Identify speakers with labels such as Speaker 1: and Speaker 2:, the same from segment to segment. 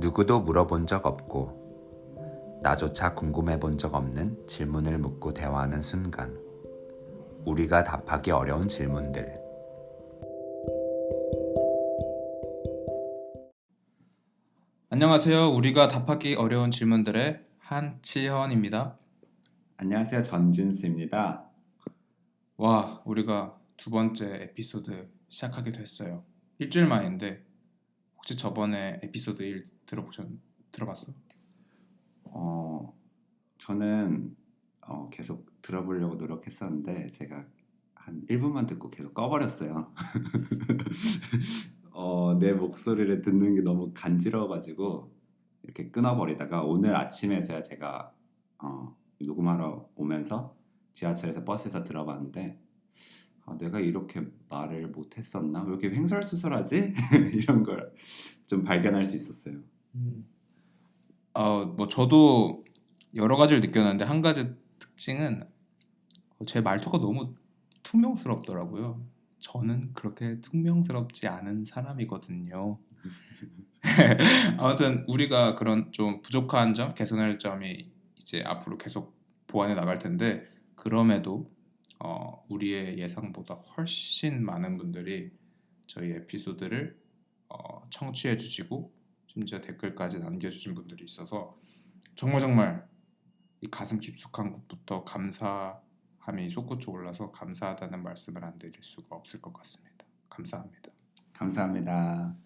Speaker 1: 누구도 물어본 적 없고 나조차 궁금해 본 적 없는 질문을 묻고 대화하는 순간, 우리가 답하기 어려운 질문들.
Speaker 2: 안녕하세요. 우리가 답하기 어려운 질문들의 한치현입니다.
Speaker 3: 안녕하세요. 전진수입니다.
Speaker 2: 와, 우리가 두 번째 에피소드 시작하게 됐어요. 일주일 만인데 혹시 저번에 에피소드 1 들어봤어?
Speaker 3: 저는 계속 들어보려고 노력했었는데 제가 한 1분만 듣고 계속 꺼버렸어요. 내 목소리를 듣는 게 너무 간지러워가지고 이렇게 끊어버리다가 오늘 아침에서야 제가 녹음하러 오면서 지하철에서 버스에서 들어봤는데 내가 이렇게 말을 못했었나? 왜 이렇게 횡설수설하지? 이런 걸 좀 발견할 수 있었어요.
Speaker 2: 저도 여러 가지를 느꼈는데 한 가지 특징은 제 말투가 너무 퉁명스럽더라고요. 저는 그렇게 퉁명스럽지 않은 사람이거든요. 아무튼 우리가 그런 좀 부족한 점, 개선할 점이 이제 앞으로 계속 보완해 나갈 텐데, 그럼에도 우리의 예상보다 훨씬 많은 분들이 저희 에피소드를 청취해 주시고 심지어 댓글까지 남겨주신 분들이 있어서 정말 이 가슴 깊숙한 곳부터 감사함이 솟구쳐 올라서 감사하다는 말씀을 안 드릴 수가 없을 것 같습니다. 감사합니다.
Speaker 3: 감사합니다.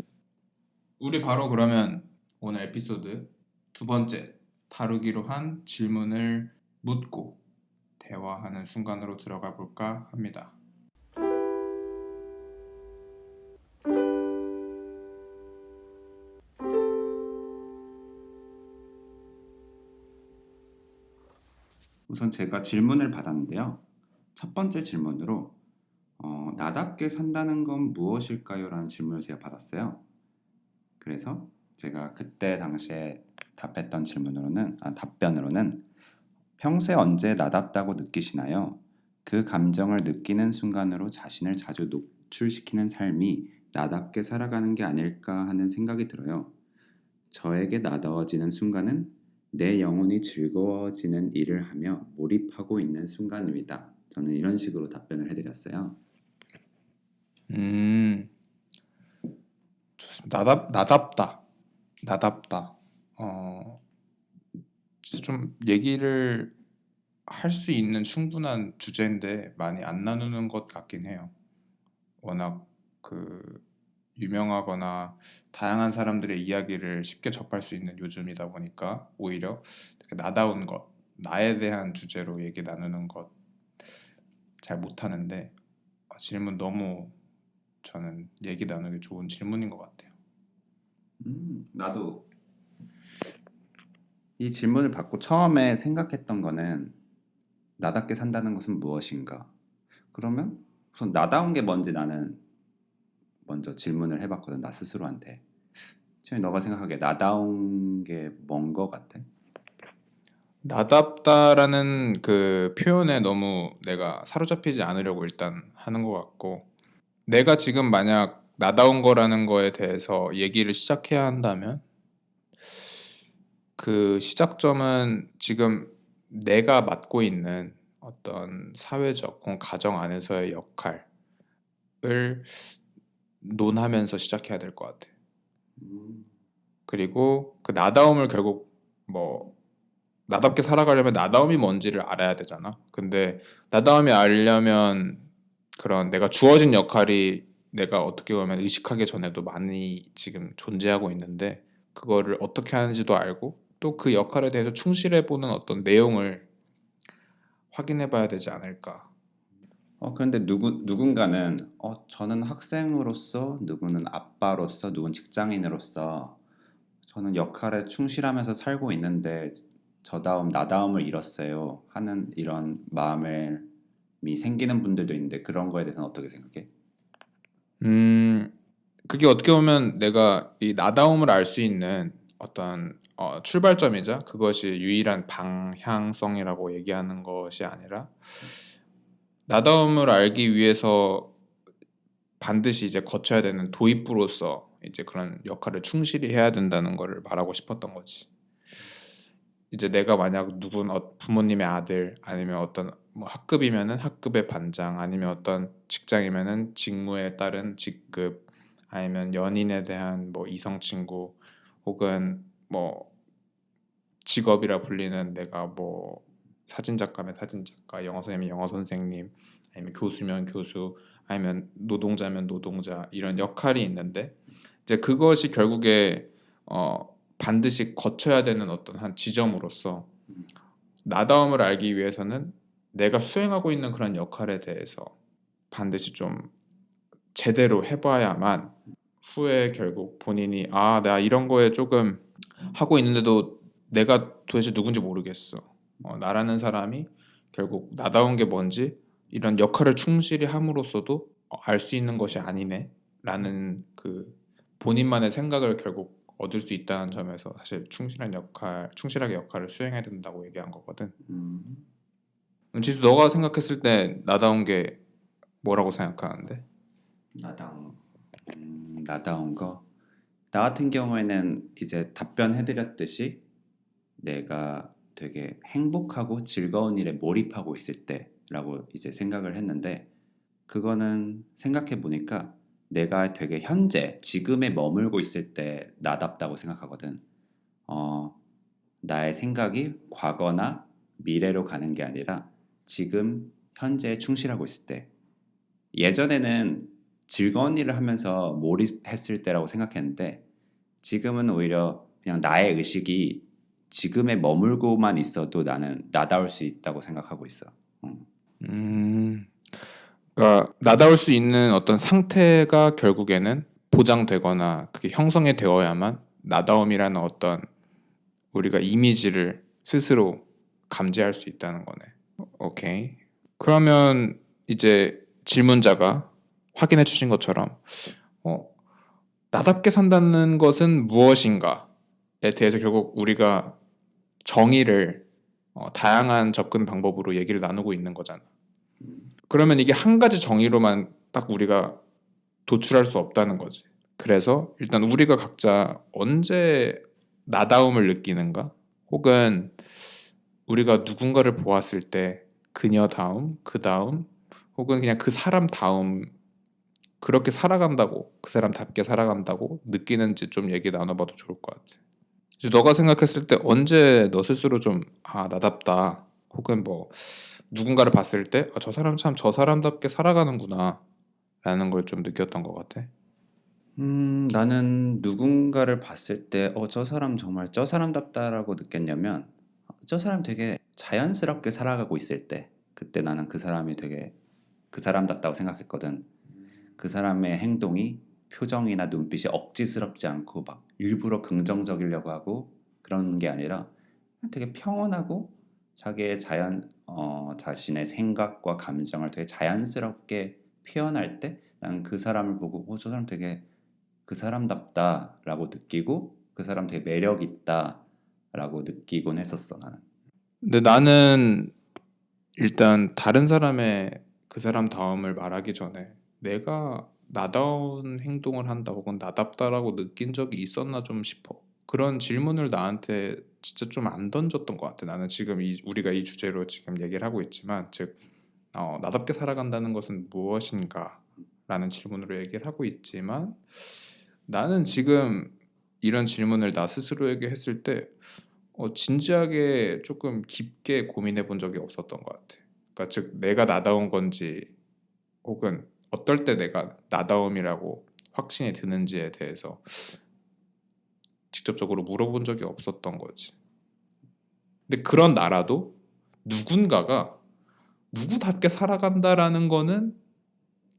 Speaker 2: 우리 바로 그러면 오늘 에피소드 두 번째 다루기로 한 질문을 묻고 대화하는 순간으로 들어가 볼까 합니다.
Speaker 3: 우선 제가 질문을 받았는데요. 첫 번째 질문으로 나답게 산다는 건 무엇일까요? 라는 질문을 제가 받았어요. 그래서 제가 그때 당시에 답했던 답변으로는 평소에 언제 나답다고 느끼시나요? 그 감정을 느끼는 순간으로 자신을 자주 노출시키는 삶이 나답게 살아가는 게 아닐까 하는 생각이 들어요. 저에게 나다워지는 순간은 내 영혼이 즐거워지는 일을 하며 몰입하고 있는 순간입니다. 저는 이런 식으로 답변을 해드렸어요.
Speaker 2: 좋습니다. 나답다. 진짜 좀 얘기를 할 수 있는 충분한 주제인데 많이 안 나누는 것 같긴 해요. 워낙 유명하거나 다양한 사람들의 이야기를 쉽게 접할 수 있는 요즘이다 보니까 오히려 되게 나다운 것, 나에 대한 주제로 얘기 나누는 것 잘 못하는데, 질문 너무 저는 얘기 나누기 좋은 질문인 것 같아요.
Speaker 3: 나도 이 질문을 받고 처음에 생각했던 거는 나답게 산다는 것은 무엇인가? 그러면 우선 나다운 게 뭔지 나는 먼저 질문을 해봤거든, 나 스스로한테. 지금 너가 생각하기에 나다운 게 뭔 거 같아?
Speaker 2: 나답다라는 그 표현에 너무 내가 사로잡히지 않으려고 일단 하는 것 같고, 내가 지금 만약 나다운 거라는 거에 대해서 얘기를 시작해야 한다면 그 시작점은 지금 내가 맡고 있는 어떤 사회적 혹은 가정 안에서의 역할을 논하면서 시작해야 될 것 같아. 그리고 그 나다움을 결국 나답게 살아가려면 나다움이 뭔지를 알아야 되잖아. 근데 나다움이 알려면 그런 내가 주어진 역할이 내가 어떻게 보면 의식하기 전에도 많이 지금 존재하고 있는데, 그거를 어떻게 하는지도 알고 또 그 역할에 대해서 충실해보는 어떤 내용을 확인해봐야 되지 않을까.
Speaker 3: 그런데 누군가는 저는 학생으로서, 누구는 아빠로서, 누군 직장인으로서 저는 역할에 충실하면서 살고 있는데 저다움, 나다움을 잃었어요 하는 이런 마음이 생기는 분들도 있는데 그런 거에 대해서는 어떻게 생각해?
Speaker 2: 그게 어떻게 보면 내가 이 나다움을 알 수 있는 어떤 출발점이자 그것이 유일한 방향성이라고 얘기하는 것이 아니라, 나다움을 알기 위해서 반드시 이제 거쳐야 되는 도입부로서 이제 그런 역할을 충실히 해야 된다는 거를 말하고 싶었던 거지. 이제 내가 만약 부모님의 아들 아니면 어떤 뭐 학급이면은 학급의 반장 아니면 어떤 직장이면은 직무에 따른 직급 아니면 연인에 대한 뭐 이성 친구 혹은 뭐 직업이라 불리는 내가 뭐 사진작가면 사진작가, 영어 선생님이면 영어 선생님, 아니면 교수면 교수, 아니면 노동자면 노동자 이런 역할이 있는데 이제 그것이 결국에 반드시 거쳐야 되는 어떤 한 지점으로서 나다움을 알기 위해서는 내가 수행하고 있는 그런 역할에 대해서 반드시 좀 제대로 해봐야만 후에 결국 본인이 나 이런 거에 조금 하고 있는데도 내가 도대체 누군지 모르겠어. 나라는 사람이 결국 나다운 게 뭔지 이런 역할을 충실히 함으로써도 알 수 있는 것이 아니네 라는 그 본인만의 생각을 결국 얻을 수 있다는 점에서 사실 충실하게 역할을 수행해야 된다고 얘기한 거거든. 지수 너가 생각했을 때 나다운 게 뭐라고 생각하는데?
Speaker 3: 나다운 거. 나 같은 경우에는 이제 답변해드렸듯이 내가 되게 행복하고 즐거운 일에 몰입하고 있을 때라고 이제 생각을 했는데 그거는 생각해 보니까 내가 되게 현재 지금에 머물고 있을 때 나답다고 생각하거든. 나의 생각이 과거나 미래로 가는 게 아니라 지금 현재에 충실하고 있을 때. 예전에는 즐거운 일을 하면서 몰입했을 때라고 생각했는데 지금은 오히려 그냥 나의 의식이 지금에 머물고만 있어도 나는 나다울 수 있다고 생각하고 있어.
Speaker 2: 그러니까 나다울 수 있는 어떤 상태가 결국에는 보장되거나 그게 형성이 되어야만 나다움이라는 어떤 우리가 이미지를 스스로 감지할 수 있다는 거네. 오케이. 그러면 이제 질문자가 확인해 주신 것처럼 나답게 산다는 것은 무엇인가에 대해서 결국 우리가 정의를 다양한 접근 방법으로 얘기를 나누고 있는 거잖아. 그러면 이게 한 가지 정의로만 딱 우리가 도출할 수 없다는 거지. 그래서 일단 우리가 각자 언제 나다움을 느끼는가? 혹은 우리가 누군가를 보았을 때 그녀다움, 그다음, 혹은 그냥 그 사람다움 그렇게 살아간다고 그 사람답게 살아간다고 느끼는지 좀 얘기 나눠봐도 좋을 것 같아. 이제 너가 생각했을 때 언제 너 스스로 좀 나답다 혹은 뭐 누군가를 봤을 때 저 사람 참 저 사람답게 살아가는구나 라는 걸 좀 느꼈던 것 같아.
Speaker 3: 나는 누군가를 봤을 때 저 사람 정말 저 사람답다라고 느꼈냐면 저 사람 되게 자연스럽게 살아가고 있을 때 그때 나는 그 사람이 되게 그 사람답다고 생각했거든. 그 사람의 행동이 표정이나 눈빛이 억지스럽지 않고 막 일부러 긍정적이려고 하고 그런 게 아니라 되게 평온하고 자기의 자신의 생각과 감정을 되게 자연스럽게 표현할 때 나는 그 사람을 보고 저 사람 되게 그 사람답다라고 느끼고 그 사람 되게 매력 있다라고 느끼곤 했었어 나는.
Speaker 2: 근데 나는 일단 다른 사람의 그 사람 다움을 말하기 전에 내가 나다운 행동을 한다 혹은 나답다라고 느낀 적이 있었나 좀 싶어. 그런 질문을 나한테 진짜 좀 안 던졌던 것 같아. 나는 지금 우리가 이 주제로 지금 얘기를 하고 있지만 즉 나답게 살아간다는 것은 무엇인가 라는 질문으로 얘기를 하고 있지만 나는 지금 이런 질문을 나 스스로에게 했을 때 진지하게 조금 깊게 고민해 본 적이 없었던 것 같아. 그러니까 즉 내가 나다운 건지 혹은 어떨 때 내가 나다움이라고 확신이 드는지에 대해서 직접적으로 물어본 적이 없었던 거지. 근데 그런 나라도 누군가가 누구답게 살아간다라는 거는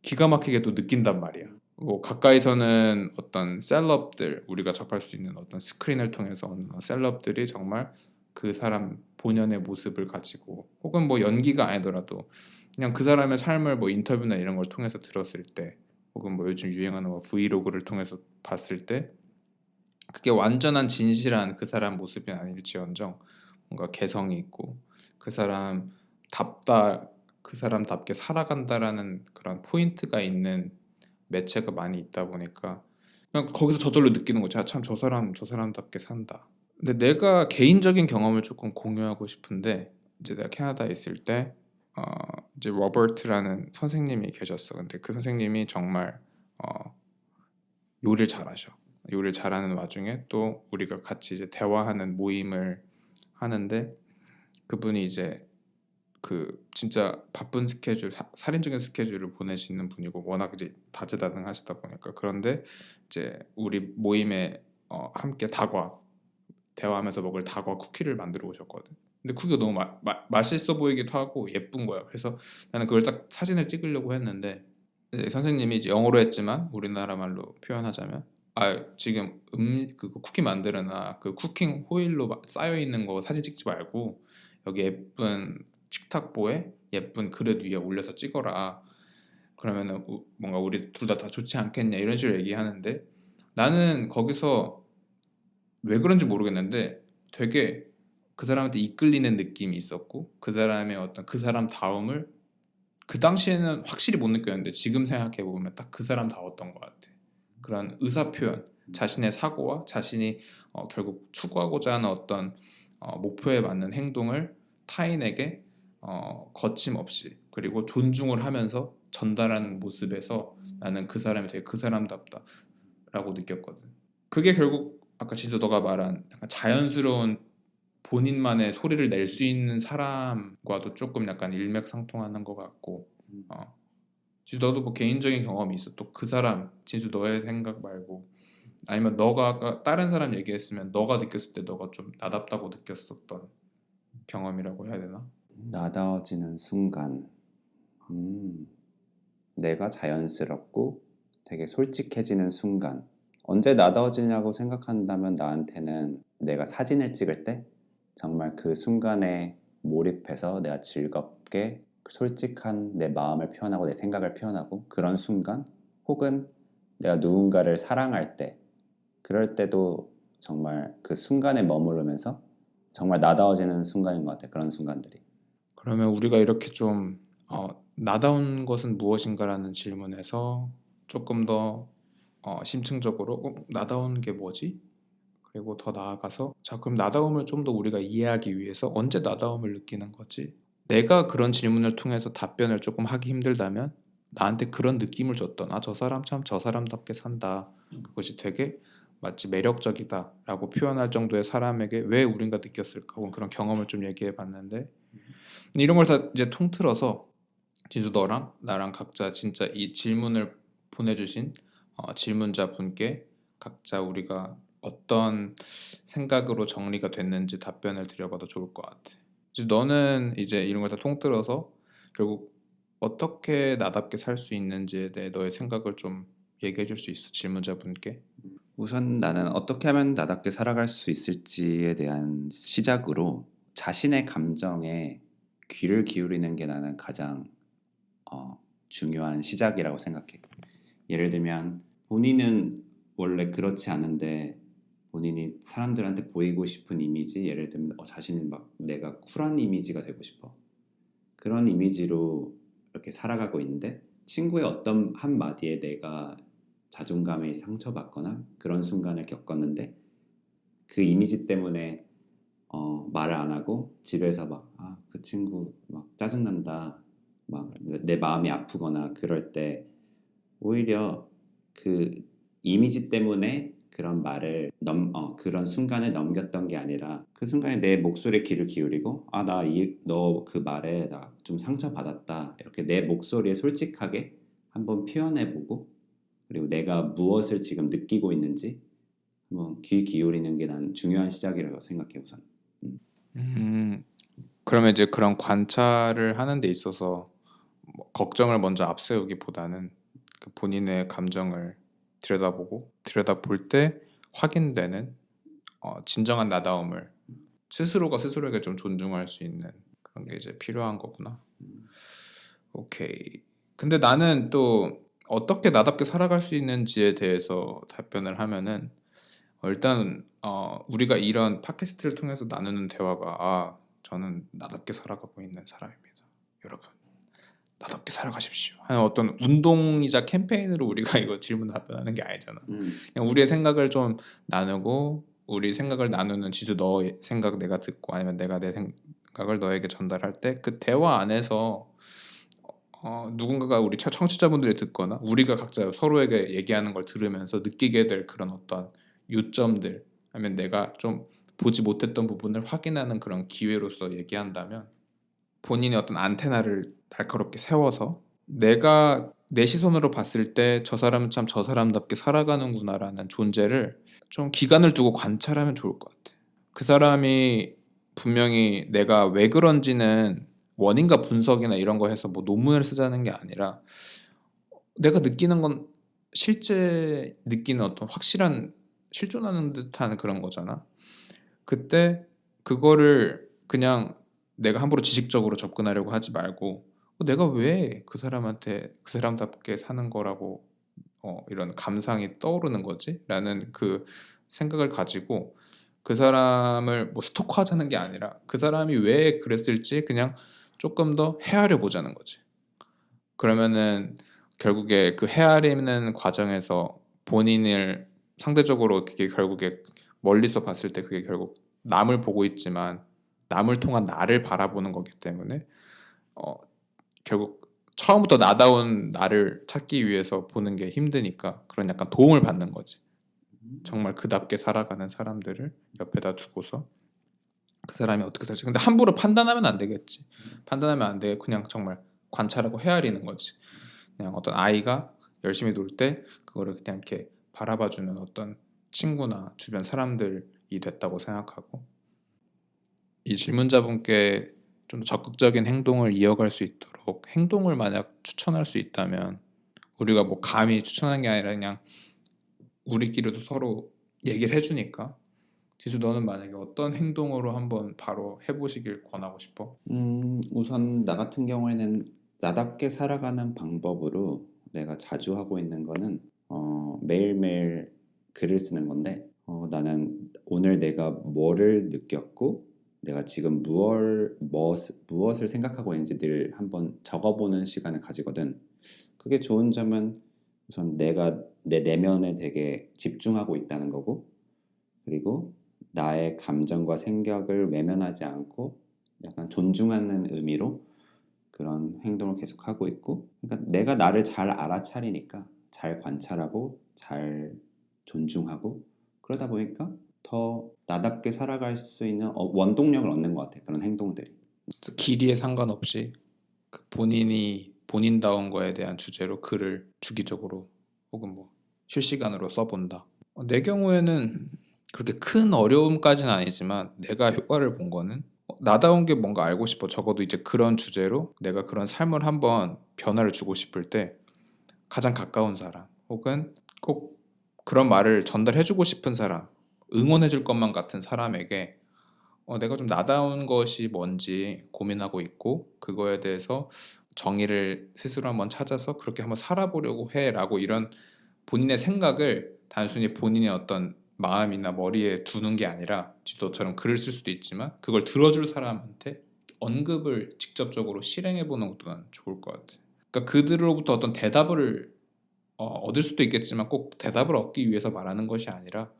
Speaker 2: 기가 막히게 또 느낀단 말이야. 뭐 가까이서는 어떤 셀럽들 우리가 접할 수 있는 어떤 스크린을 통해서 어느 셀럽들이 정말 그 사람 본연의 모습을 가지고 혹은 뭐 연기가 아니더라도 그냥 그 사람의 삶을 뭐 인터뷰나 이런 걸 통해서 들었을 때 혹은 뭐 요즘 유행하는 뭐 브이로그를 통해서 봤을 때 그게 완전한 진실한 그 사람 모습이 아닐지언정 뭔가 개성이 있고 그 사람답다 그 사람답게 살아간다라는 그런 포인트가 있는 매체가 많이 있다 보니까 그냥 거기서 저절로 느끼는 거지. 아, 참 저 사람답게 산다. 근데 내가 개인적인 경험을 조금 공유하고 싶은데 이제 내가 캐나다에 있을 때 어, 이제 로버트라는 선생님이 계셨어. 근데 그 선생님이 정말 요리를 잘하셔. 요리를 잘하는 와중에 또 우리가 같이 이제 대화하는 모임을 하는데 그분이 이제 그 진짜 바쁜 스케줄, 살인적인 스케줄을 보내시는 분이고 워낙 이제 다재다능하시다 보니까 그런데 이제 우리 모임에 함께 대화하면서 먹을 다과 쿠키를 만들어 오셨거든. 근데 쿠키가 너무 맛있어 보이기도 하고 예쁜 거야. 그래서 나는 그걸 딱 사진을 찍으려고 했는데 이제 선생님이 이제 영어로 했지만 우리나라 말로 표현하자면 지금 그 쿠키 만들어나 그 쿠킹 호일로 쌓여 있는 거 사진 찍지 말고 여기 예쁜 식탁보에 예쁜 그릇 위에 올려서 찍어라. 그러면은 뭔가 우리 둘 다 좋지 않겠냐 이런 식으로 얘기하는데 나는 거기서 왜 그런지 모르겠는데 되게 그 사람한테 이끌리는 느낌이 있었고 그 사람의 어떤 그 사람 다움을 그 당시에는 확실히 못 느꼈는데 지금 생각해 보면 딱 그 사람다웠던 것 같아. 그런 의사 표현, 자신의 사고와 자신이 결국 추구하고자 하는 어떤 목표에 맞는 행동을 타인에게 거침없이 그리고 존중을 하면서 전달하는 모습에서 나는 그 사람이 되게 그 사람답다라고 느꼈거든. 그게 결국 아까 진짜 너가 말한 약간 자연스러운 본인만의 소리를 낼 수 있는 사람과도 조금 약간 일맥상통하는 것 같고 진수 너도 뭐 개인적인 경험이 있어? 또 그 사람 진수 너의 생각 말고 아니면 너가 아까 다른 사람 얘기했으면 너가 느꼈을 때 너가 좀 나답다고 느꼈었던 경험이라고 해야 되나?
Speaker 3: 나다워지는 순간, 내가 자연스럽고 되게 솔직해지는 순간. 언제 나다워지냐고 생각한다면 나한테는 내가 사진을 찍을 때 정말 그 순간에 몰입해서 내가 즐겁게 솔직한 내 마음을 표현하고 내 생각을 표현하고 그런 순간, 혹은 내가 누군가를 사랑할 때, 그럴 때도 정말 그 순간에 머무르면서 정말 나다워지는 순간인 것 같아. 그런 순간들이.
Speaker 2: 그러면 우리가 이렇게 좀 나다운 것은 무엇인가라는 질문에서 조금 더 심층적으로 나다운 게 뭐지? 그리고 더 나아가서 자 그럼 나다움을 좀 더 우리가 이해하기 위해서 언제 나다움을 느끼는 거지? 내가 그런 질문을 통해서 답변을 조금 하기 힘들다면 나한테 그런 느낌을 줬던 저 사람 참 저 사람답게 산다. 그것이 되게 마치 매력적이다 라고 표현할 정도의 사람에게 왜 우린가 느꼈을까? 혹은 그런 경험을 좀 얘기해 봤는데 이런 걸 다 이제 통틀어서 진수 너랑 나랑 각자 진짜 이 질문을 보내주신 질문자 분께 각자 우리가 어떤 생각으로 정리가 됐는지 답변을 드려봐도 좋을 것 같아. 이제 너는 이제 이런 걸 다 통틀어서 결국 어떻게 나답게 살 수 있는지에 대해 너의 생각을 좀 얘기해 줄 수 있어? 질문자 분께.
Speaker 3: 우선 나는 어떻게 하면 나답게 살아갈 수 있을지에 대한 시작으로 자신의 감정에 귀를 기울이는 게 나는 가장 중요한 시작이라고 생각해. 예를 들면 본인은 원래 그렇지 않은데 본인이 사람들한테 보이고 싶은 이미지, 예를 들면 자신은 막 내가 쿨한 이미지가 되고 싶어. 그런 이미지로 이렇게 살아가고 있는데 친구의 어떤 한마디에 내가 자존감에 상처받거나 그런 순간을 겪었는데 그 이미지 때문에 말을 안 하고 집에서 막 그 친구 막 짜증난다, 막 내 마음이 아프거나 그럴 때 오히려 그 이미지 때문에 그런 말을 그런 순간을 넘겼던 게 아니라 그 순간에 내 목소리에 귀를 기울이고 너 그 말에 나 좀 상처받았다, 이렇게 내 목소리에 솔직하게 한번 표현해보고 그리고 내가 무엇을 지금 느끼고 있는지 한번 귀 기울이는 게 난 중요한 시작이라고 생각해 우선.
Speaker 2: 그러면 이제 그런 관찰을 하는 데 있어서 뭐 걱정을 먼저 앞세우기보다는 그 본인의 감정을 들여다볼 때 확인되는 진정한 나다움을 스스로가 스스로에게 좀 존중할 수 있는 그런 게 이제 필요한 거구나. 오케이. 근데 나는 또 어떻게 나답게 살아갈 수 있는지에 대해서 답변을 하면은 일단 우리가 이런 팟캐스트를 통해서 나누는 대화가 저는 나답게 살아가고 있는 사람입니다. 여러분. 나답게 살아가십시오 하는 어떤 운동이자 캠페인으로 우리가 이거 질문 답변하는 게 아니잖아. 그냥 우리의 생각을 좀 나누고 우리 생각을 나누는 지수 너의 생각 내가 듣고 아니면 내가 내 생각을 너에게 전달할 때 그 대화 안에서 누군가가 우리 청취자분들이 듣거나 우리가 각자 서로에게 얘기하는 걸 들으면서 느끼게 될 그런 어떤 요점들 아니면 내가 좀 보지 못했던 부분을 확인하는 그런 기회로서 얘기한다면 본인의 어떤 안테나를 날카롭게 세워서 내가 내 시선으로 봤을 때 저 사람은 참 저 사람답게 살아가는구나라는 존재를 좀 기간을 두고 관찰하면 좋을 것 같아. 그 사람이 분명히 내가 왜 그런지는 원인과 분석이나 이런 거 해서 뭐 논문을 쓰자는 게 아니라 내가 느끼는 건 실제 느끼는 어떤 확실한 실존하는 듯한 그런 거잖아. 그때 그거를 그냥 내가 함부로 지식적으로 접근하려고 하지 말고 내가 왜 그 사람한테 그 사람답게 사는 거라고 이런 감상이 떠오르는 거지? 라는 그 생각을 가지고 그 사람을 뭐 스토커하자는 게 아니라 그 사람이 왜 그랬을지 그냥 조금 더 헤아려 보자는 거지. 그러면은 결국에 그 헤아리는 과정에서 본인을 상대적으로 그게 결국에 멀리서 봤을 때 그게 결국 남을 보고 있지만 남을 통한 나를 바라보는 거기 때문에 결국 처음부터 나다운 나를 찾기 위해서 보는 게 힘드니까 그런 약간 도움을 받는 거지. 정말 그답게 살아가는 사람들을 옆에다 두고서 그 사람이 어떻게 살지. 근데 함부로 판단하면 안 되겠지. 판단하면 안 돼. 그냥 정말 관찰하고 헤아리는 거지. 그냥 어떤 아이가 열심히 놀 때 그거를 그냥 이렇게 바라봐주는 어떤 친구나 주변 사람들이 됐다고 생각하고 이 질문자분께 좀 더 적극적인 행동을 이어갈 수 있도록 행동을 만약 추천할 수 있다면 우리가 뭐 감히 추천하는 게 아니라 그냥 우리끼리도 서로 얘기를 해주니까 지수 너는 만약에 어떤 행동으로 한번 바로 해보시길 권하고 싶어?
Speaker 3: 우선 나 같은 경우에는 나답게 살아가는 방법으로 내가 자주 하고 있는 거는 매일매일 글을 쓰는 건데 나는 오늘 내가 뭐를 느꼈고 내가 지금 무엇을 생각하고 있는지 늘 한번 적어보는 시간을 가지거든. 그게 좋은 점은 우선 내가 내 내면에 되게 집중하고 있다는 거고 그리고 나의 감정과 생각을 외면하지 않고 약간 존중하는 의미로 그런 행동을 계속하고 있고 그러니까 내가 나를 잘 알아차리니까 잘 관찰하고 잘 존중하고 그러다 보니까 더 나답게 살아갈 수 있는 원동력을 얻는 것 같아. 그런 행동들이.
Speaker 2: 길이에 상관없이 그 본인이 본인다운 거에 대한 주제로 글을 주기적으로 혹은 뭐 실시간으로 써본다. 내 경우에는 그렇게 큰 어려움까지는 아니지만 내가 효과를 본 거는 나다운 게 뭔가 알고 싶어. 적어도 이제 그런 주제로 내가 그런 삶을 한번 변화를 주고 싶을 때 가장 가까운 사람 혹은 꼭 그런 말을 전달해주고 싶은 사람 응원해줄 것만 같은 사람에게 내가 좀 나다운 것이 뭔지 고민하고 있고 그거에 대해서 정의를 스스로 한번 찾아서 그렇게 한번 살아보려고 해라고 이런 본인의 생각을 단순히 본인의 어떤 마음이나 머리에 두는 게 아니라 지도처럼 글을 쓸 수도 있지만 그걸 들어줄 사람한테 언급을 직접적으로 실행해보는 것도 난 좋을 것 같아. 그러니까 그들로부터 어떤 대답을 얻을 수도 있겠지만 꼭 대답을 얻기 위해서 말하는 것이 아니라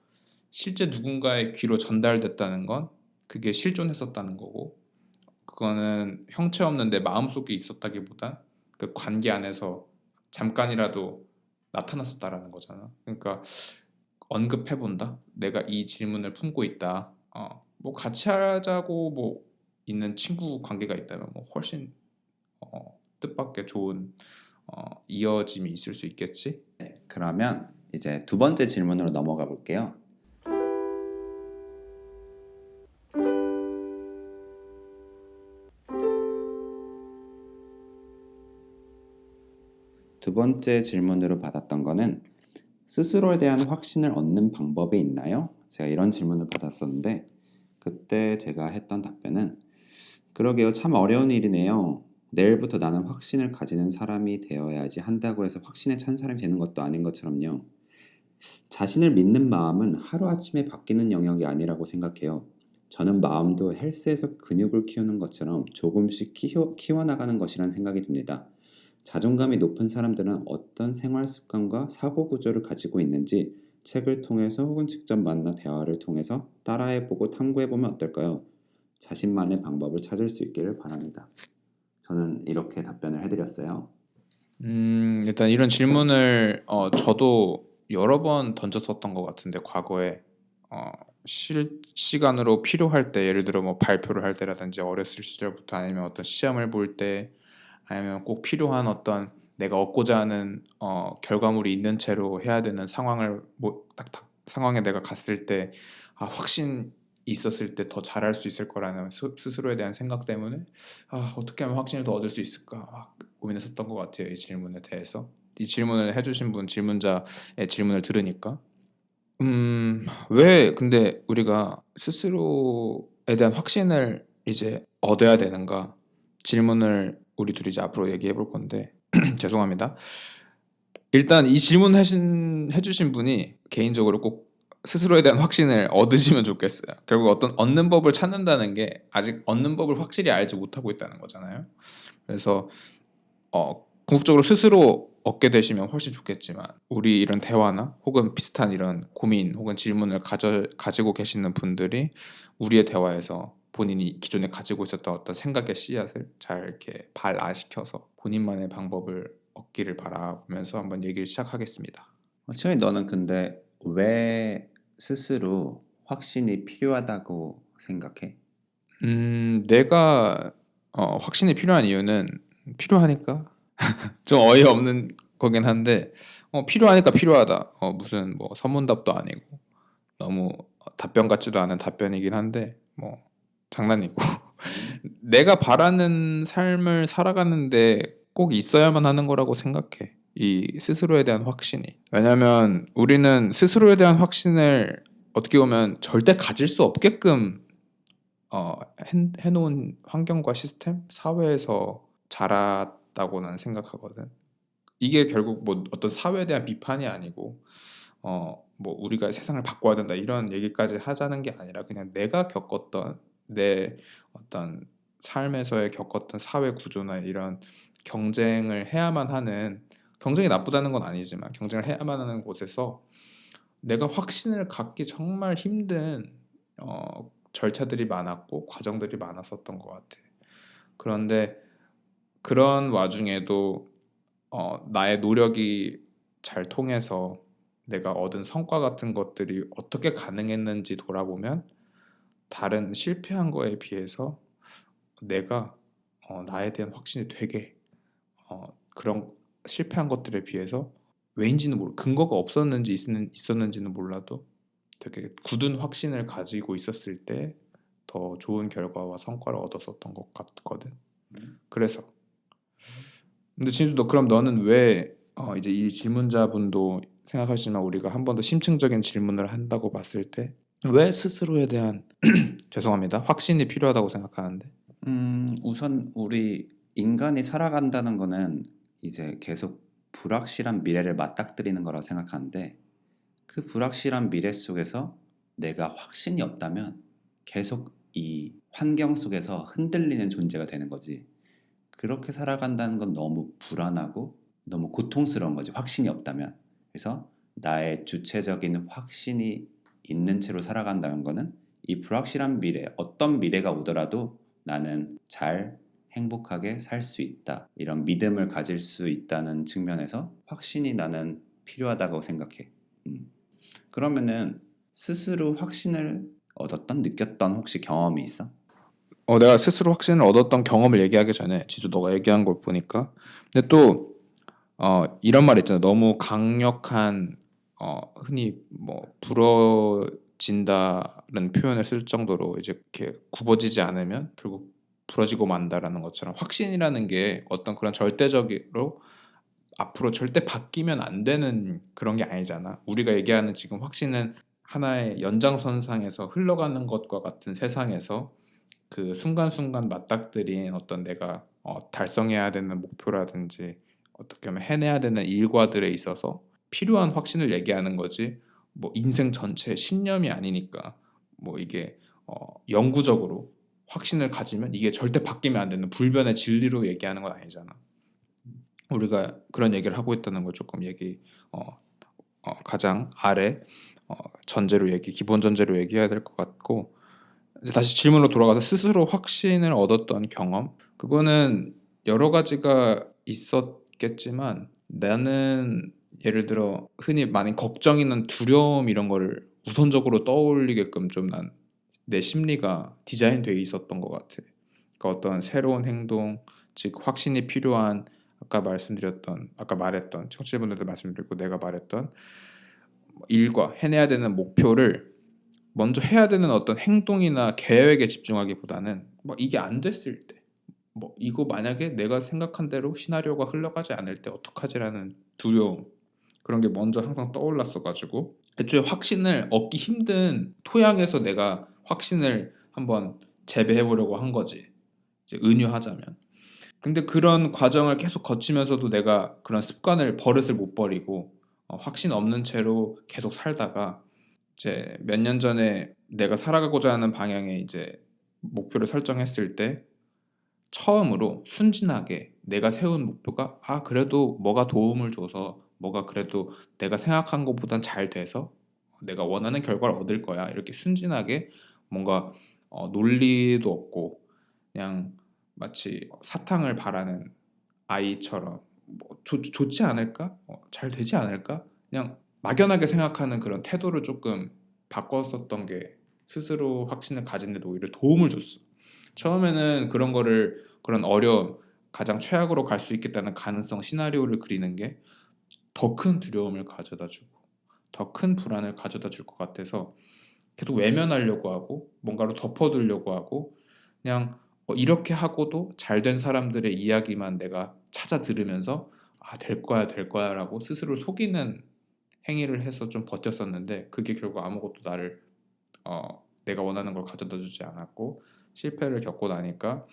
Speaker 2: 실제 누군가의 귀로 전달됐다는 건 그게 실존했었다는 거고 그거는 형체 없는 내 마음속에 있었다기보다 그 관계 안에서 잠깐이라도 나타났었다라는 거잖아. 그러니까 언급해본다. 내가 이 질문을 품고 있다. 뭐 같이 하자고 뭐 있는 친구 관계가 있다면 뭐 훨씬 뜻밖의 좋은 이어짐이 있을 수 있겠지.
Speaker 3: 그러면 이제 두 번째 질문으로 넘어가 볼게요. 두 번째 질문으로 받았던 거는 스스로에 대한 확신을 얻는 방법이 있나요? 제가 이런 질문을 받았었는데 그때 제가 했던 답변은 그러게요. 참 어려운 일이네요. 내일부터 나는 확신을 가지는 사람이 되어야지 한다고 해서 확신에 찬 사람이 되는 것도 아닌 것처럼요. 자신을 믿는 마음은 하루아침에 바뀌는 영역이 아니라고 생각해요. 저는 마음도 헬스에서 근육을 키우는 것처럼 조금씩 키워나가는 것이란 생각이 듭니다. 자존감이 높은 사람들은 어떤 생활 습관과 사고 구조를 가지고 있는지 책을 통해서 혹은 직접 만나 대화를 통해서 따라해보고 탐구해보면 어떨까요? 자신만의 방법을 찾을 수 있기를 바랍니다. 저는 이렇게 답변을 해드렸어요.
Speaker 2: 일단 이런 질문을 저도 여러 번 던졌었던 것 같은데 과거에 실시간으로 필요할 때 예를 들어 뭐 발표를 할 때라든지 어렸을 시절부터 아니면 어떤 시험을 볼 때 아니면 꼭 필요한 어떤 내가 얻고자 하는 결과물이 있는 채로 해야 되는 상황을 딱 상황에 내가 갔을 때 확신 있었을 때 더 잘할 수 있을 거라는 스스로에 대한 생각 때문에 어떻게 하면 확신을 더 얻을 수 있을까 막 고민했었던 것 같아요. 이 질문에 대해서 이 질문을 해주신 분 질문자의 질문을 들으니까 왜 근데 우리가 스스로에 대한 확신을 이제 얻어야 되는가 질문을 우리 둘이 이제 앞으로 얘기해 볼 건데 죄송합니다. 일단 이 질문 해주신 분이 개인적으로 꼭 스스로에 대한 확신을 얻으시면 좋겠어요. 결국 어떤 얻는 법을 찾는다는 게 아직 얻는 법을 확실히 알지 못하고 있다는 거잖아요. 그래서 궁극적으로 스스로 얻게 되시면 훨씬 좋겠지만 우리 이런 대화나 혹은 비슷한 이런 고민 혹은 질문을 가지고 계시는 분들이 우리의 대화에서 본인이 기존에 가지고 있었던 어떤 생각의 씨앗을 잘 이렇게 발아시켜서 본인만의 방법을 얻기를 바라면서 한번 얘기를 시작하겠습니다.
Speaker 3: 최현이 너는 근데 왜 스스로 확신이 필요하다고 생각해?
Speaker 2: 내가 확신이 필요한 이유는 필요하니까 좀 어이없는 거긴 한데 필요하니까 필요하다. 무슨 뭐 선문답도 아니고 너무 답변 같지도 않은 답변이긴 한데 뭐 장난이고 내가 바라는 삶을 살아가는데 꼭 있어야만 하는 거라고 생각해. 이 스스로에 대한 확신이. 왜냐면 우리는 스스로에 대한 확신을 어떻게 보면 절대 가질 수 없게끔 해놓은 환경과 시스템, 사회에서 자랐다고 난 생각하거든. 이게 결국 뭐 어떤 사회에 대한 비판이 아니고 뭐 우리가 세상을 바꿔야 된다 이런 얘기까지 하자는 게 아니라 그냥 내가 겪었던 내 어떤 삶에서의 겪었던 사회 구조나 이런 경쟁을 해야만 하는 경쟁이 나쁘다는 건 아니지만 경쟁을 해야만 하는 곳에서 내가 확신을 갖기 정말 힘든 절차들이 많았고 과정들이 많았었던 것 같아. 그런데 그런 와중에도 나의 노력이 잘 통해서 내가 얻은 성과 같은 것들이 어떻게 가능했는지 돌아보면 다른 실패한 거에 비해서 내가 나에 대한 확신이 되게 그런 실패한 것들에 비해서 왜인지는 모르 근거가 없었는지 있었는지는 몰라도 되게 굳은 확신을 가지고 있었을 때 더 좋은 결과와 성과를 얻었었던 것 같거든. 그래서 근데 진수 너 그럼 너는 왜 이제 이 질문자분도 생각하시지만 우리가 한 번 더 심층적인 질문을 한다고 봤을 때 왜 스스로에 대한 죄송합니다. 확신이 필요하다고 생각하는데
Speaker 3: 우선 우리 인간이 살아간다는 거는 이제 계속 불확실한 미래를 맞닥뜨리는 거라고 생각하는데 그 불확실한 미래 속에서 내가 확신이 없다면 계속 이 환경 속에서 흔들리는 존재가 되는 거지. 그렇게 살아간다는 건 너무 불안하고 너무 고통스러운 거지. 확신이 없다면. 그래서 나의 주체적인 확신이 있는 채로 살아간다는 거는 이 불확실한 미래, 어떤 미래가 오더라도 나는 잘 행복하게 살 수 있다. 이런 믿음을 가질 수 있다는 측면에서 확신이 나는 필요하다고 생각해. 그러면은 스스로 확신을 얻었던, 느꼈던 혹시 경험이 있어?
Speaker 2: 내가 스스로 확신을 얻었던 경험을 얘기하기 전에 지수 너가 얘기한 걸 보니까 근데 또 이런 말 있잖아. 너무 강력한 흔히 뭐 부러진다는 표현을 쓸 정도로 이제 이렇게 굽어지지 않으면 결국 부러지고 만다라는 것처럼 확신이라는 게 어떤 그런 절대적으로 앞으로 절대 바뀌면 안 되는 그런 게 아니잖아. 우리가 얘기하는 지금 확신은 하나의 연장선상에서 흘러가는 것과 같은 세상에서 그 순간순간 맞닥뜨린 어떤 내가 달성해야 되는 목표라든지 어떻게 하면 해내야 되는 일과들에 있어서 필요한 확신을 얘기하는 거지 뭐 인생 전체의 신념이 아니니까 뭐 이게 영구적으로 확신을 가지면 이게 절대 바뀌면 안 되는 불변의 진리로 얘기하는 건 아니잖아. 우리가 그런 얘기를 하고 있다는 걸 조금 가장 아래 기본 전제로 얘기해야 될 것 같고, 이제 다시 질문으로 돌아가서 스스로 확신을 얻었던 경험, 그거는 여러 가지가 있었겠지만 나는 예를 들어 흔히 많은 걱정이나 두려움 이런 거를 우선적으로 떠올리게끔 좀 난 내 심리가 디자인되어 있었던 것 같아. 그러니까 어떤 새로운 행동, 즉 확신이 필요한, 아까 말했던 청취자분들도 말씀드렸고 내가 말했던 일과 해내야 되는 목표를 먼저 해야 되는 어떤 행동이나 계획에 집중하기보다는 뭐 이게 안 됐을 때, 뭐 이거 만약에 내가 생각한 대로 시나리오가 흘러가지 않을 때 어떡하지라는 두려움, 그런 게 먼저 항상 떠올랐어 가지고 애초에 확신을 얻기 힘든 토양에서 내가 확신을 한번 재배해 보려고 한 거지, 이제 은유하자면. 근데 그런 과정을 계속 거치면서도 내가 그런 버릇을 못 버리고 확신 없는 채로 계속 살다가 이제 몇 년 전에 내가 살아가고자 하는 방향에 이제 목표를 설정했을 때 처음으로 순진하게 내가 세운 목표가 그래도 뭐가 도움을 줘서, 뭐가 그래도 내가 생각한 것보단 잘 돼서 내가 원하는 결과를 얻을 거야, 이렇게 순진하게 뭔가 논리도 없고 그냥 마치 사탕을 바라는 아이처럼 뭐 좋지 않을까? 잘 되지 않을까? 그냥 막연하게 생각하는 그런 태도를 조금 바꿨었던 게 스스로 확신을 가진 데 오히려 도움을 줬어. 처음에는 그런 어려움, 가장 최악으로 갈 수 있겠다는 가능성 시나리오를 그리는 게 더 큰 두려움을 가져다 주고 더 큰 불안을 가져다 줄 것 같아서 계속 외면하려고 하고 뭔가로 덮어두려고 하고, 그냥 이렇게 하고도 잘 된 사람들의 이야기만 내가 찾아 들으면서 될 거야 될 거야라고 스스로 속이는 행위를 해서 좀 버텼었는데, 그게 결국 아무것도 내가 원하는 걸 가져다 주지 않았고, 실패를 겪고 나니까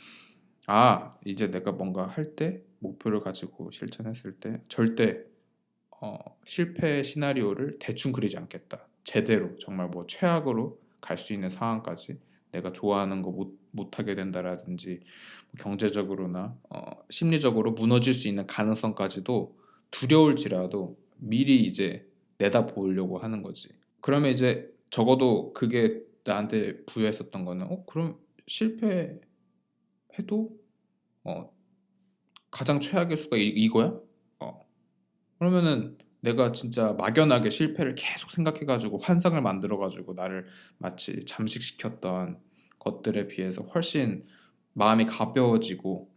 Speaker 2: 이제 내가 뭔가 할 때, 목표를 가지고 실천했을 때 절대 실패 시나리오를 대충 그리지 않겠다. 제대로 정말 뭐 최악으로 갈 수 있는 상황까지, 내가 좋아하는 거 못하게 된다라든지 경제적으로나 심리적으로 무너질 수 있는 가능성까지도 두려울지라도 미리 이제 내다 보려고 하는 거지. 그러면 이제 적어도 그게 나한테 부여했었던 거는 그럼 실패해도 어, 가장 최악의 수가 이거야? 그러면은 내가 진짜 막연하게 실패를 계속 생각해가지고 환상을 만들어가지고 나를 마치 잠식시켰던 것들에 비해서 훨씬 마음이 가벼워지고,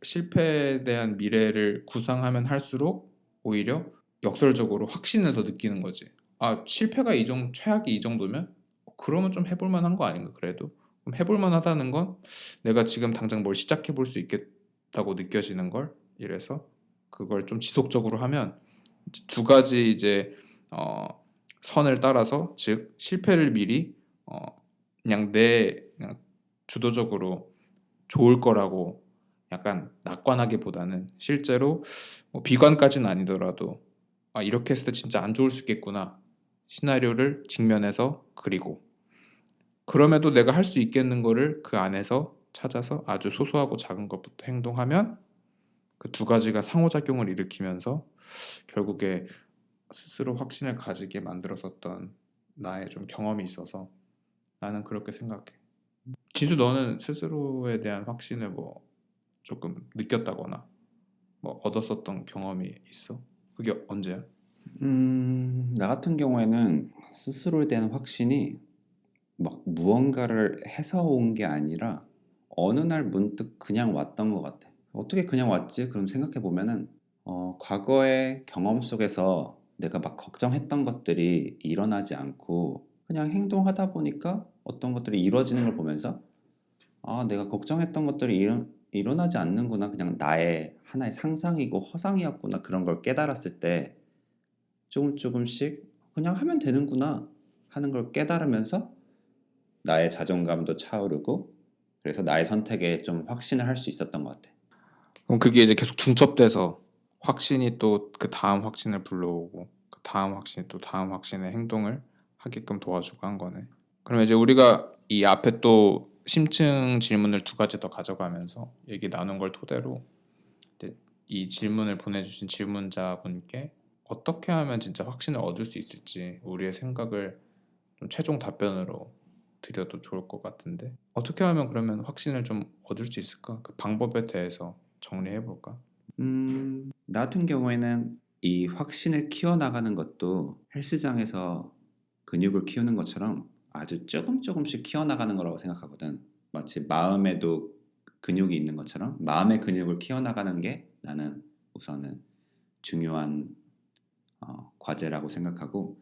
Speaker 2: 실패에 대한 미래를 구상하면 할수록 오히려 역설적으로 확신을 더 느끼는 거지. 실패가 최악이 이 정도면 그러면 좀 해볼 만한 거 아닌가, 그래도. 그럼 해볼 만하다는 건 내가 지금 당장 뭘 시작해 볼 수 있겠다고 느껴지는 걸, 이래서 그걸 좀 지속적으로 하면 두 가지 이제 선을 따라서, 즉 실패를 미리 그냥 주도적으로 좋을 거라고 약간 낙관하기보다는 실제로 비관까지는 아니더라도 이렇게 했을 때 진짜 안 좋을 수 있겠구나 시나리오를 직면해서 그리고, 그럼에도 내가 할 수 있겠는 거를 그 안에서 찾아서 아주 소소하고 작은 것부터 행동하면 그 두 가지가 상호작용을 일으키면서 결국에 스스로 확신을 가지게 만들었었던 나의 좀 경험이 있어서 나는 그렇게 생각해. 지수, 너는 스스로에 대한 확신을 뭐 조금 느꼈다거나 뭐 얻었었던 경험이 있어? 그게 언제야?
Speaker 3: 나 같은 경우에는 스스로에 대한 확신이 막 무언가를 해서 온 게 아니라 어느 날 문득 그냥 왔던 것 같아. 어떻게 그냥 왔지? 그럼 생각해 보면은 과거의 경험 속에서 내가 막 걱정했던 것들이 일어나지 않고 그냥 행동하다 보니까 어떤 것들이 이루어지는 걸 보면서 내가 걱정했던 것들이 일어나지 않는구나. 그냥 나의 하나의 상상이고 허상이었구나. 그런 걸 깨달았을 때 조금씩 그냥 하면 되는구나 하는 걸 깨달으면서 나의 자존감도 차오르고, 그래서 나의 선택에 좀 확신을 할 수 있었던 것 같아.
Speaker 2: 그럼 그게 이제 계속 중첩돼서 확신이 또 그 다음 확신을 불러오고 그 다음 확신이 또 다음 확신의 행동을 하게끔 도와주고 한 거네. 그러면 이제 우리가 이 앞에 또 심층 질문을 두 가지 더 가져가면서 얘기 나눈 걸 토대로 이 질문을 보내주신 질문자분께 어떻게 하면 진짜 확신을 얻을 수 있을지 우리의 생각을 좀 최종 답변으로 드려도 좋을 것 같은데 어떻게 하면 그러면 확신을 좀 얻을 수 있을까? 그 방법에 대해서 정리해 볼까?
Speaker 3: 나 같은 경우에는 이 확신을 키워나가는 것도 헬스장에서 근육을 키우는 것처럼 아주 조금씩 키워나가는 거라고 생각하거든. 마치 마음에도 근육이 있는 것처럼 마음의 근육을 키워나가는 게 나는 우선은 중요한 과제라고 생각하고,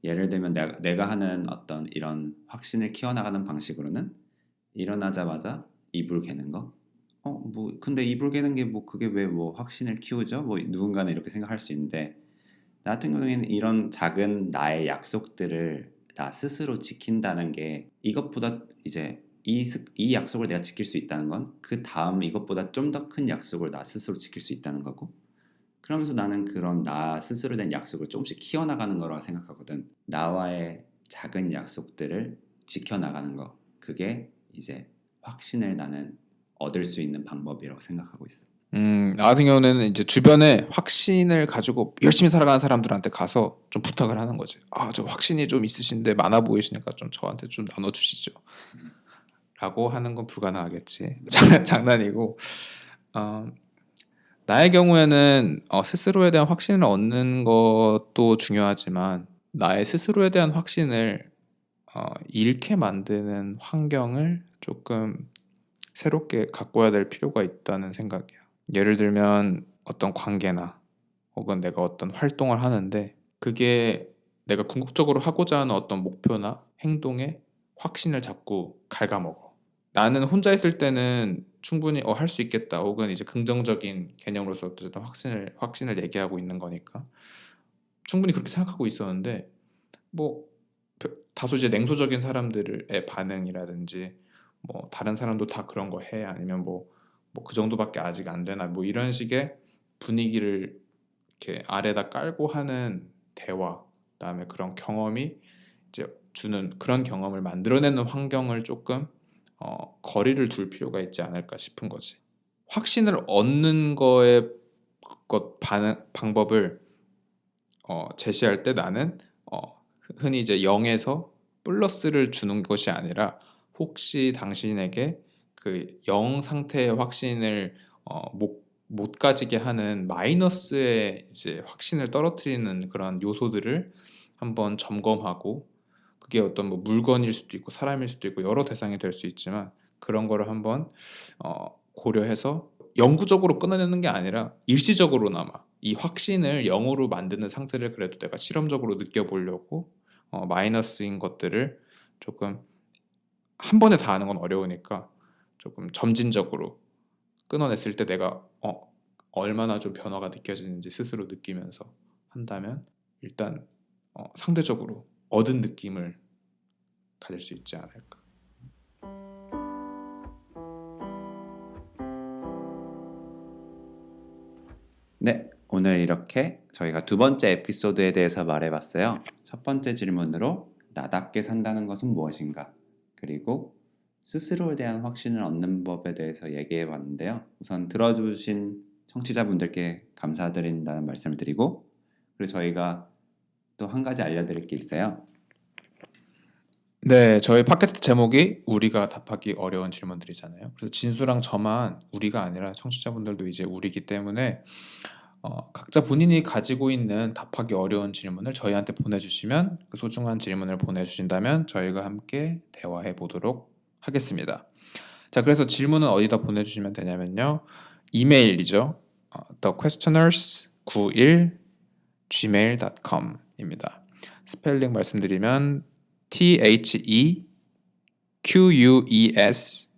Speaker 3: 예를 들면 내가 하는 어떤 이런 확신을 키워나가는 방식으로는 일어나자마자 이불 개는 거. 뭐 근데 이불 개는 게 뭐 그게 왜 뭐 확신을 키우죠? 뭐 누군가는 이렇게 생각할 수 있는데, 나 같은 경우에는 이런 작은 나의 약속들을 나 스스로 지킨다는 게, 이것보다 이제 이 약속을 내가 지킬 수 있다는 건 그 다음 이것보다 좀 더 큰 약속을 나 스스로 지킬 수 있다는 거고, 그러면서 나는 그런 나 스스로 된 약속을 조금씩 키워나가는 거라고 생각하거든. 나와의 작은 약속들을 지켜나가는 거, 그게 이제 확신을 나는 얻을 수 있는 방법이라고 생각하고 있어.
Speaker 2: 나 같은 경우는 이제 주변에 확신을 가지고 열심히 살아가는 사람들한테 가서 좀 부탁을 하는 거지. 저 확신이 좀 있으신데 많아 보이시니까 좀 저한테 좀 나눠주시죠. 라고 하는 건 불가능하겠지. 장난이고. 나의 경우에는 스스로에 대한 확신을 얻는 것도 중요하지만 나의 스스로에 대한 확신을 잃게 만드는 환경을 조금 새롭게 가꿔야 될 필요가 있다는 생각이야. 예를 들면 어떤 관계나 혹은 내가 어떤 활동을 하는데 그게 내가 궁극적으로 하고자 하는 어떤 목표나 행동에 확신을 자꾸 갉아먹어. 나는 혼자 있을 때는 충분히 할 수 있겠다 혹은 이제 긍정적인 개념으로서 어쨌든 확신을 얘기하고 있는 거니까 충분히 그렇게 생각하고 있었는데 뭐 다소 이제 냉소적인 사람들의 반응이라든지 뭐 다른 사람도 다 그런 거 해 아니면 뭐 그 정도밖에 아직 안 되나 뭐 이런 식의 분위기를 이렇게 아래다 깔고 하는 대화, 그다음에 그런 경험이 이제 주는 그런 경험을 만들어내는 환경을 조금 거리를 둘 필요가 있지 않을까 싶은 거지. 확신을 얻는 거의 방법을 제시할 때 나는 흔히 이제 0에서 플러스를 주는 것이 아니라 혹시 당신에게 그 0 상태의 확신을 못 가지게 하는 마이너스의 이제 확신을 떨어뜨리는 그런 요소들을 한번 점검하고, 그게 어떤 뭐 물건일 수도 있고 사람일 수도 있고 여러 대상이 될 수 있지만 그런 거를 한번 고려해서 영구적으로 끊어내는 게 아니라 일시적으로나마 이 확신을 0으로 만드는 상태를 그래도 내가 실험적으로 느껴보려고 마이너스인 것들을 조금 한 번에 다 하는 건 어려우니까 조금 점진적으로 끊어냈을 때 내가 얼마나 좀 변화가 느껴지는지 스스로 느끼면서 한다면 일단 상대적으로 얻은 느낌을 가질 수 있지 않을까.
Speaker 3: 네, 오늘 이렇게 저희가 두 번째 에피소드에 대해서 말해봤어요. 첫 번째 질문으로 나답게 산다는 것은 무엇인가, 그리고 스스로에 대한 확신을 얻는 법에 대해서 얘기해봤는데요. 우선 들어주신 청취자분들께 감사드린다는 말씀을 드리고, 그리고 저희가 또 한 가지 알려드릴 게 있어요.
Speaker 2: 네, 저희 팟캐스트 제목이 우리가 답하기 어려운 질문들이잖아요. 그래서 진수랑 저만 우리가 아니라 청취자분들도 이제 우리기 때문에 각자 본인이 가지고 있는 답하기 어려운 질문을 저희한테 보내주시면, 그 소중한 질문을 보내주신다면 저희가 함께 대화해 보도록 하겠습니다. 자, 그래서 질문은 어디다 보내주시면 되냐면요. 이메일이죠. thequestioners91@gmail.com입니다. 스펠링 말씀드리면 thequestioners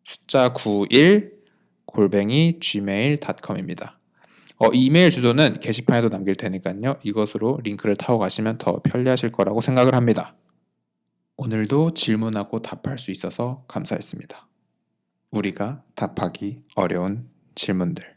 Speaker 2: 숫자 91 @gmail.com입니다. 이메일 주소는 게시판에도 남길 테니까요. 이것으로 링크를 타고 가시면 더 편리하실 거라고 생각을 합니다. 오늘도 질문하고 답할 수 있어서 감사했습니다. 우리가 답하기 어려운 질문들.